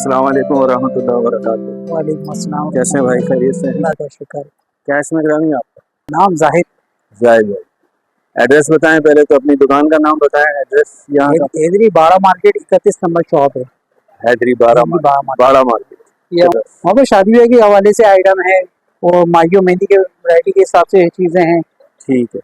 अस्सलाम वालेकुम वरहमतुल्लाहि वबरकातुहू। वालेकुम अस्सलाम। कैसे हैं भाई, खैरियत से हैं? अल्लाह का शुक्र। क्या इसमें ग्रामी आपका? नाम जाहिद। जाहिद भाई, एड्रेस बताएं पहले तो, अपनी दुकान का नाम बताएं, एड्रेस यहाँ का। हैदरी बाड़ा मार्केट 31 नंबर शॉप है। हैदरी बाड़ा हैदरी बाड़ा मार्केट बाड़ा मार्केट। ये वहाँ पे शादी ब्याह के हवाले से आइटम है और माइयो मेहंदी के वैरायटी के हिसाब से चीजें हैं। ठीक है,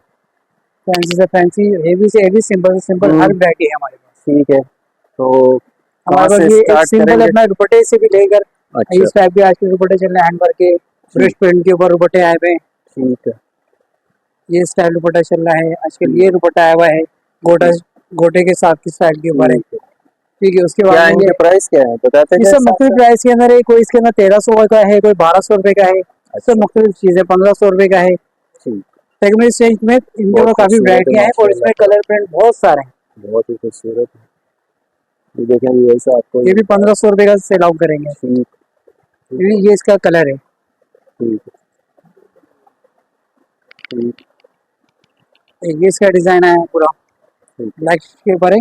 फैंसी से फैंसी, हेवी से हेवी, सिंपल से सिंपल, हर वैरायटी है हमारे पास। ठीक है। तो कहाँ हमारे पास से ये स्टार्ट सिंपल करेंगे? अपना दुपट्टे से भी लेकर अच्छा, इस टाइप के आजकल दुपट्टे चल रहे हैं, हैंड वर्क के, ब्रश प्रिंट के ऊपर दुपट्टे आए हुए हैं। ठीक है। ये स्टाइल दुपट्टा चल रहा है आजकल। ये दुपट्टा आया हुआ है गोटा, गोटे के साथ की स्टाइल के ऊपर है। ठीक है। ठीक है, उसके क्या बाद में इनके ये प्राइस क्या है बताते ये हैं? सब मुख्तलिफ प्राइस के अंदर है। कोई इसके अंदर 1300 का है, कोई 1200 रुपए का है। अच्छा, सब मुख्तलिफ चीजें 1500 रुपए का है। ठीक। सेगमेंट रेंज में इनके बहुत ऊपर काफी खूबसूरत है वैरायटियां हैं और इसमें माशाल्लाह, कलर प्रिंट बहुत सारे हैं। बहुत ही खूबसूरत है। ये देखें, ये ऐसा आपको ये भी 1500 रुपए का सेल आउट करेंगे। ठीक, ये इसका कलर है। ठीक, ठीक, ये इसका डिजाइन है पूरा ठीक, ब्लैक के ऊपर है।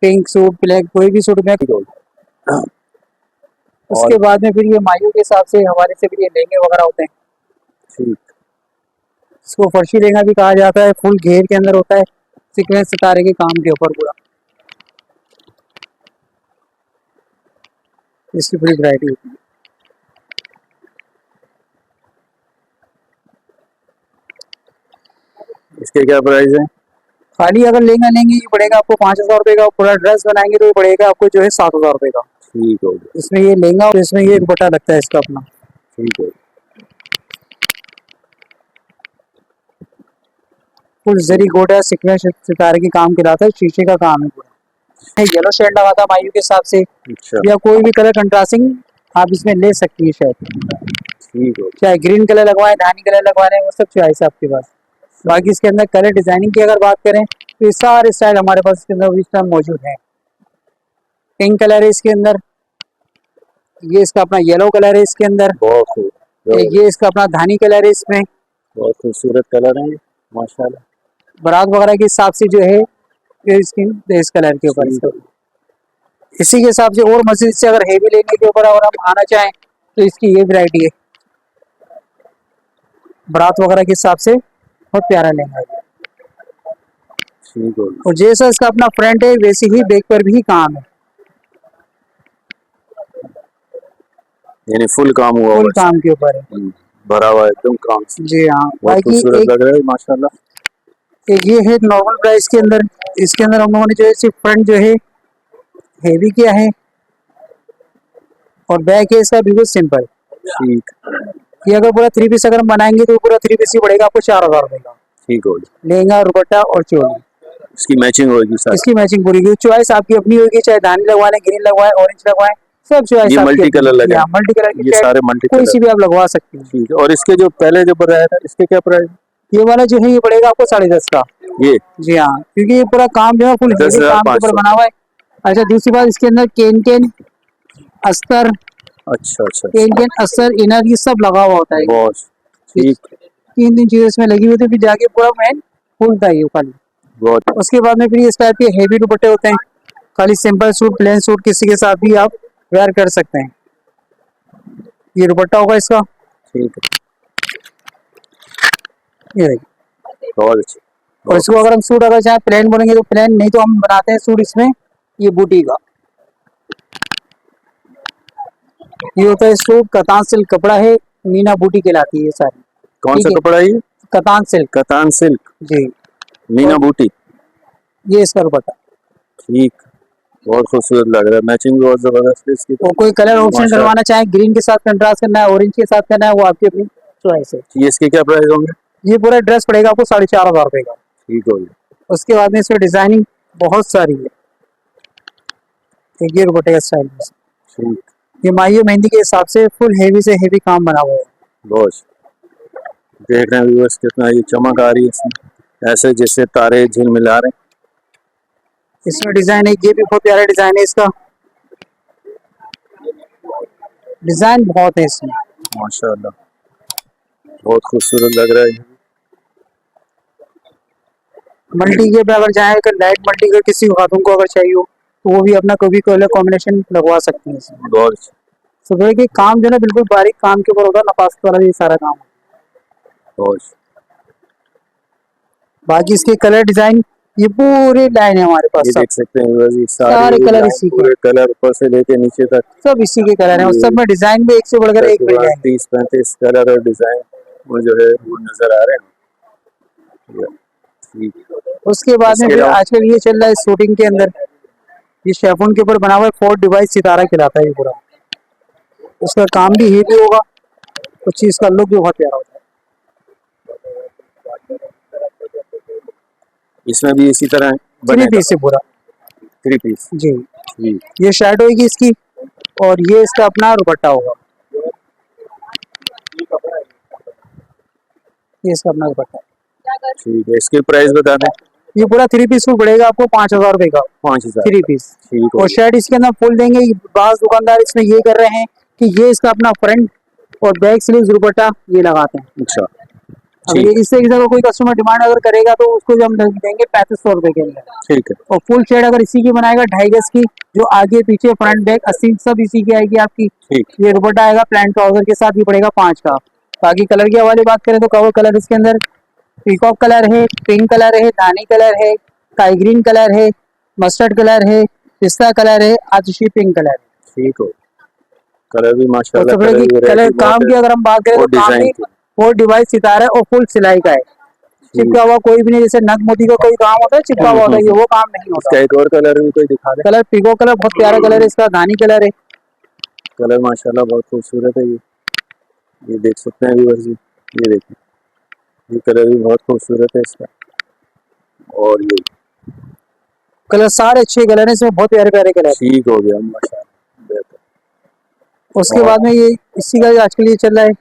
पिंक सूट, ब्लैक, कोई भी सूट में। ठीक हो गया। उसके और बाद में फिर ये मायू के हिसाब से हमारे से फिर ये लहंगे वगैरह होते हैं। ठीक, इसको फर्शी लहंगा भी कहा जाता है। फुल घेर के अंदर होता है, सीक्वेंस सितारे के काम के ऊपर पूरा। इसकी पूरी वैरायटी होती है। इसके क्या प्राइस है? खाली अगर लहंगा लेंगे ये पड़ेगा आपको 5000 रुपए का। पूरा ड्रेस बनाएंगे तो ये पड़ेगा आपको जो है 7000 रुपए का। ठीक हो गया, इसमें ये लहंगा और इसमें ये दुपट्टा लगता है इसका अपना। ठीक है। फुल जरी गोटा सीक्वेंस सितारे के काम के लाता है, शीशे का काम है पूरा। येलो शेड लगा था मायू के हिसाब से, अच्छा, या कोई भी कलर कंट्रास्टिंग आप इसमें ले सकती है शायद। ठीक हो चाहे ग्रीन कलर लगवाए, धानी कलर लगवाने, वो सब चॉइस है आपके पास। बाकी इसके अंदर कलर डिजाइनिंग की अगर बात करें तो ये सारे स्टाइल हमारे पास इसके अंदर इस टाइम मौजूद है। पिंक कलर है इसके अंदर, ये इसका अपना येलो कलर है इसके अंदर, बहुत खूब, ये इसका अपना धानी कलर है इसमें। बहुत खूबसूरत कलर है माशाल्लाह। बारात वगैरह के हिसाब से जो है ये इसकी इस कलर के ऊपर इसका। इसी के हिसाब से और मजीद से अगर हेवी लेने के ऊपर और हम आना चाहें तो इसकी ये वैरायटी है। बारात वगैरह के हिसाब से बहुत प्यारा लहंगा है। ठीक हो गया, और जैसा इसका अपना फ्रंट है वैसे ही बैक पर भी काम है। यानी फुल काम हुआ फुल हुआ काम के ऊपर है। है, भरा हुआ है एकदम काम से। जी हाँ। बहुत बाकी खूबसूरत लग रहा है माशाल्लाह। एक ये है नॉर्मल प्राइस के अंदर। इसके अंदर हम लोगों ने जो है सिर्फ फ्रंट जो है हेवी किया है और बैक है इसका बिल्कुल सिंपल। ठीक, ये अगर पूरा 3 पीस अगर हम बनाएंगे तो पूरा 3 पीस ही पड़ेगा आपको 4000 रुपए का। ठीक हो गया। लहंगा, दुपट्टा और चोली, इसकी मैचिंग होगी सारी। इसकी मैचिंग पूरी की चॉइस आपकी अपनी होगी। चाहे धानी लगवाए, ग्रीन लगवाए, ऑरेंज लगवाए, सब चॉइस ये आपकी मल्टी अपनी। कलर लगे, मल्टी कलर की ये चाहे सारे मल्टी कोई सी कलर। भी आप लगवा सकते हैं। ठीक है। और इसके जो पहले जो बताया था, इसके क्या प्राइस? ये वाला जो है ये पड़ेगा आपको 10.5 का। ये जी हाँ, क्योंकि ये पूरा काम जो है फुल हेवी काम के ऊपर 10,500। बना हुआ है। अच्छा, दूसरी बात इसके अंदर केन अस्तर, अच्छा अच्छा, केन अस्तर, इनर, ये सब लगा हुआ होता है। बहुत ठीक, 3 चीजें इसमें लगी हुई थी, फिर जाके पूरा मैन फुल था ये खाली। बहुत उसके बाद में फिर इस टाइप के हेवी दुपट्टे होते हैं। खाली सिंपल सूट, प्लेन सूट किसी के साथ भी आप वेयर कर सकते हैं। ये दुपट्टा होगा इसका। ठीक है, ये देखिए। बहुत अच्छी। और इसको अगर हम सूट अगर चाहे प्लेन बोलेंगे तो प्लेन, नहीं तो हम बनाते हैं सूट इसमें ये बूटी का। ये होता है सूट, कतान सिल्क कपड़ा है, मीना बूटी कहलाती है ये सारी। कौन सा कपड़ा है ये? कतान सिल्क। कतान सिल्क, जी। मीना बूटी। ये इसका दुपट्टा। ठीक, बहुत खूबसूरत लग रहा है, मैचिंग भी बहुत जबरदस्त है इसकी। तो कोई कलर ऑप्शन माशाल्लाह। करवाना चाहे, ग्रीन के साथ कंट्रास्ट करना है, ऑरेंज के साथ करना है, वो आपकी अपनी चॉइस है। ये इसके क्या प्राइस होंगे? ये पूरा ड्रेस पड़ेगा आपको 4500 रुपए का। ठीक हो गया, उसके बाद में इसमें डिजाइनिंग बहुत सारी है। एक ये दुपट्टे का स्टाइल है। ठीक, ये माहियो मेहंदी के हिसाब से फुल हेवी से हेवी काम बना हुआ है। बहुत देख रहे हैं व्यूअर्स, कितना ये चमक आ रही है इसमें, ऐसे जैसे तारे झिलमिला रहे हैं। इसमें डिजाइन है, ये भी बहुत प्यारा डिजाइन है इसका। डिजाइन बहुत है इसमें। माशाल्लाह, बहुत खूबसूरत लग रहा है। मल्टी के पे अगर जाए, अगर लाइट मल्टी का किसी खातून को अगर चाहिए हो तो वो भी अपना कोई भी कलर कॉम्बिनेशन लगवा सकते हैं इसमें। बहुत अच्छा, तो देखिए काम जो है ना बिल्कुल बारीक काम के ऊपर होगा, नफासत वाला ये सारा काम। बहुत अच्छा। बाकी इसके कलर डिजाइन ये पूरी लाइन है हमारे पास, ये सब देख सकते हैं व्यूअर्स, ये सारे कलर लाइन इसी के, पूरे कलर ऊपर से लेके नीचे तक, सब इसी के कलर हैं और ये सब में डिजाइन भी एक से बढ़कर एक मिल जाएंगे। 30-35 कलर और डिजाइन वो जो है वो नजर आ रहे हैं। ठीक है। उसके बाद में इसके फिर अलावा आजकल ये चल रहा है शूटिंग के अंदर, ये शेफोन के ऊपर बना हुआ है, 4 डिवाइस सितारा खिलाता है ये पूरा। उसका काम भी हेवी होगा, उस चीज का लुक भी बहुत प्यारा होता है। इसमें भी इसी तरह 3 बनेगा पीस है पूरा 3 पीस। जी। ठीक, ये शर्ट होगी इसकी और ये इसका अपना दुपट्टा होगा, ये इसका अपना दुपट्टा। ठीक है। इसकी प्राइस बता दें। ये पूरा 3 पीस में पड़ेगा आपको 5,000 रुपए का 5000। 3 पीस। ठीक हो और शर्ट इसके अंदर फुल देंगे। बाज दुकानदार इसमें ये कर रहे हैं कि ये इसका अपना फ्रंट और बैक स्लीव दुपट्टा ये लगाते हैं। अच्छा, अगर ये इस तरीके से कोई कस्टमर डिमांड अगर करेगा तो उसको भी हम देंगे 3500 रुपए के अंदर। ठीक है। और फुल शेड अगर इसी की बनाएगा 2.5 गज की, जो आगे पीछे फ्रंट बैक 80 सब इसी की आएगी आपकी। ठीक, ये दुपट्टा आएगा प्लान ट्राउजर के साथ, ये पड़ेगा 5 का। बाकी कलर की हवाले बात करें तो कवर कलर इसके अंदर पीकॉक कलर है, पिंक कलर है, धानी कलर है, स्काई ग्रीन कलर है, मस्टर्ड कलर है, पिस्ता कलर है, आतिशी पिंक कलर है। ठीक हो। कलर भी और माशाल्लाह, कपड़े की variety कलर बहुत काम है की अगर हम बात करें और तो काम डिजाइन भी की। 4 डिवाइस सितारा है और फुल सिलाई का है। चिपका हुआ कोई भी नहीं, जैसे नग मोती का कोई काम होता है चिपका हुआ होता है, ये वो काम नहीं होता। इसका एक और कलर भी कोई दिखा दे। कलर पीको कलर बहुत प्यारा कलर है इसका, धानी कलर है। कलर माशाल्लाह बहुत खूबसूरत है। ये देख सकते हैं व्यूअर्स, ये देखिए, ये कलर भी बहुत खूबसूरत है इसका। और ये कलर सारे अच्छे कलर है इसमें, बहुत प्यारे प्यारे कलर। ठीक हो गया माशाल्लाह, बेहतर। उसके और बाद में ये इसी का आजकल ये चल रहा है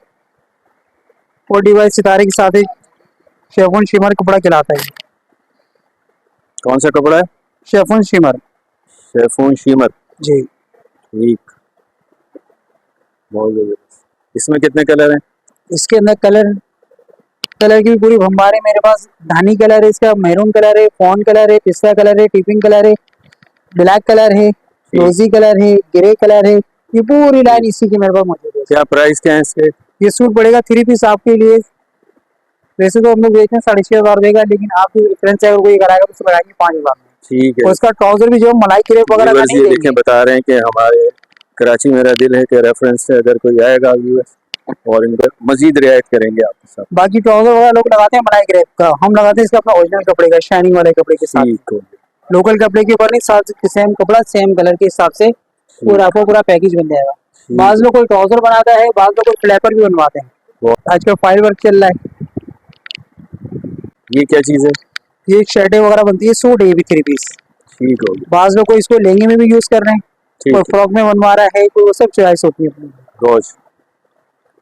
4 डिवाइस सितारे के साथ एक शेफोन शिमर कपड़ा खिलाता है। कौन सा कपड़ा है? Chiffon shimmer chiffon shimmer. जी। ठीक, बहुत जबरदस्त। इसमें कितने कलर हैं? इसके अंदर कलर की भी पूरी भंबार है मेरे पास। धानी कलर है इसका, मैरून कलर है, फॉन कलर है, पिस्ता कलर है, टिपिंग कलर है, ब्लैक कलर है, रोजी कलर है, ग्रे कलर है। ये पूरी लाइन इसी की मेरे पास मौजूद है। क्या प्राइस क्या है इसके? ये सूट पड़ेगा 3 पीस आपके लिए, वैसे तो हम लोग बेचते हैं 6,500 रुपए का, लेकिन आपकी रेफरेंस अगर कोई कराएगा तो उसको लगाएंगे 5,000 में। ठीक है। और इसका ट्राउजर भी जो मलाई क्रेप वगैरह का व्यूअर्स नहीं ये देंगे। देखें, बता रहे हैं कि हमारे कराची मेरा दिल है के रेफरेंस से अगर कोई आएगा व्यूअर्स और इनको मजीद रियायत करेंगे आपके साथ। बाकी ट्राउजर वगैरह लोग लगाते हैं मलाई क्रेप का, हम लगाते हैं इसका अपना ओरिजिनल कपड़े का, शाइनिंग वाले कपड़े के साथ। ठीक हो, लोकल कपड़े के ऊपर नहीं, साथ सेम कपड़ा सेम कलर के हिसाब से पूरा आपको पूरा पैकेज बन जाएगा। बाज लोग कोई ट्राउजर बनाता है, बाज लोग कोई फ्लैपर भी बनवाते हैं। आजकल फाइल वर्क चल रहा है। ये क्या चीज है? ये शर्टें वगैरह बनती है, सूट है ये भी 3 पीस। ठीक हो गया। बाज लोग को इसको लहंगे में भी यूज कर रहे हैं, ठीक कोई है। फ्रॉक में बनवा रहा है, कोई वो सब चॉइस होती है अपनी। रोज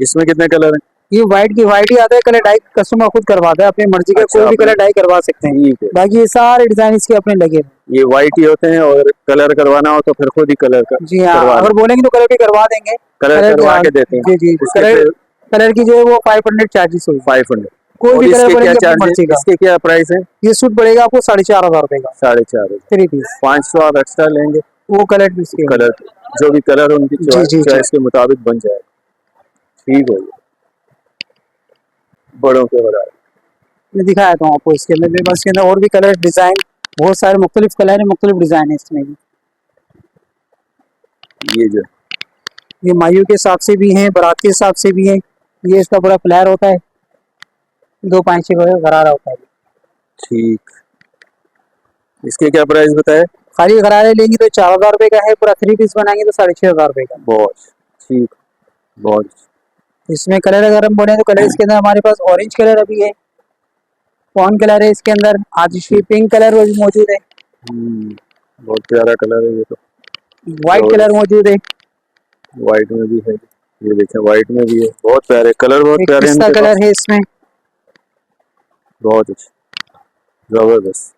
इसमें कितने कलर हैं? ये व्हाइट ही आता है, कलर डाई कस्टमर खुद करवाता है अपनी मर्जी का। अच्छा, कोई भी अपने- कलर डाई करवा सकते हैं। ठीक है। बाकी ये सारे डिजाइन इसके अपने लगे हैं। ये व्हाइट ही होते हैं और कलर करवाना हो तो फिर खुद ही कलर कर जी हाँ, करवा अगर लें। बोलेंगे तो कलर भी करवा देंगे। कलर करवा के देते हैं। जी जी, इसके कलर फिर कलर की जो है वो 500 चार्जेस होगी। 500। कोई और भी कलर इसके क्या बोलेंगे अपनी चार्ज है? मर्जी का। इसके क्या प्राइस है? ये सूट पड़ेगा आपको 4,500 रुपए का 4.5। 3 पीस। 500 आप एक्स्ट्रा लेंगे। वो कलर भी इसके कलर जो भी कलर हो उनकी जी, जी, जी। चॉइस के मुताबिक बन जाएगा। ठीक हो गया। बड़ों के बड़ा मैं दिखाया था आपको इसके अंदर। मेरे पास इसके अंदर और भी कलर डिजाइन बहुत सारे मुख्तलिफ कलर है, मुख्तलिफ डिजाइन है इसमें भी। ये जो ये मायू के हिसाब से भी है, बारात के हिसाब से भी है। ये इसका पूरा फ्लेयर होता है, 2 पांचे का गरारा होता है। ठीक, इसके क्या प्राइस बताए? खाली गरारे लेंगे तो 4,000 रुपए का है, पूरा 3 पीस बनाएंगे तो 6,500 रुपए का। बहुत ठीक, बहुत इसमें कलर अगर हम बोले तो कलर इसके अंदर हमारे पास ऑरेंज कलर अभी है, कौन कलर है इसके अंदर, आतिशी पिंक कलर वो भी मौजूद है, बहुत प्यारा कलर है। ये तो व्हाइट कलर मौजूद है, व्हाइट में भी है। ये देखें, व्हाइट में भी है। बहुत प्यारे कलर, बहुत एक प्यारे पिस्ता इनके कलर पास। है इसमें। बहुत अच्छा, जबरदस्त।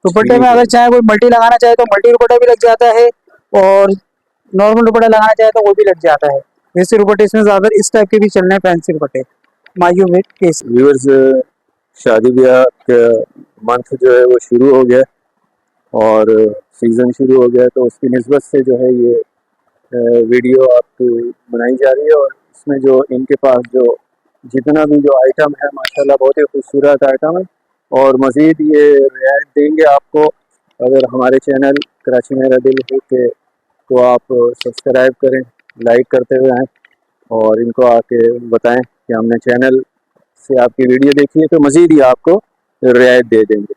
दुपट्टे में अगर चाहे कोई मल्टी लगाना चाहे तो मल्टी दुपट्टा भी लग जाता है, और नॉर्मल दुपट्टा लगाना चाहे तो वो भी लग जाता है। वैसे दुपट्टे इसमें ज्यादा इस टाइप के भी चल रहे हैं, फैंसी दुपट्टे मायू में केस। व्यूअर्स, शादी ब्याह का मंथ जो है वो शुरू हो गया और सीज़न शुरू हो गया है, तो उसकी निस्बत से जो है ये वीडियो आपकी बनाई जा रही है। और इसमें जो इनके पास जो जितना भी जो आइटम है माशाल्लाह बहुत ही खूबसूरत आइटम है, और मज़ीद ये रियायत देंगे आपको अगर हमारे चैनल कराची मेरा दिल हो के तो आप सब्सक्राइब करें, लाइक करते हुए आएँ और इनको आके बताएं कि हमने चैनल से आपकी वीडियो देखी है, तो मज़ीद ही आपको रियायत दे देंगे।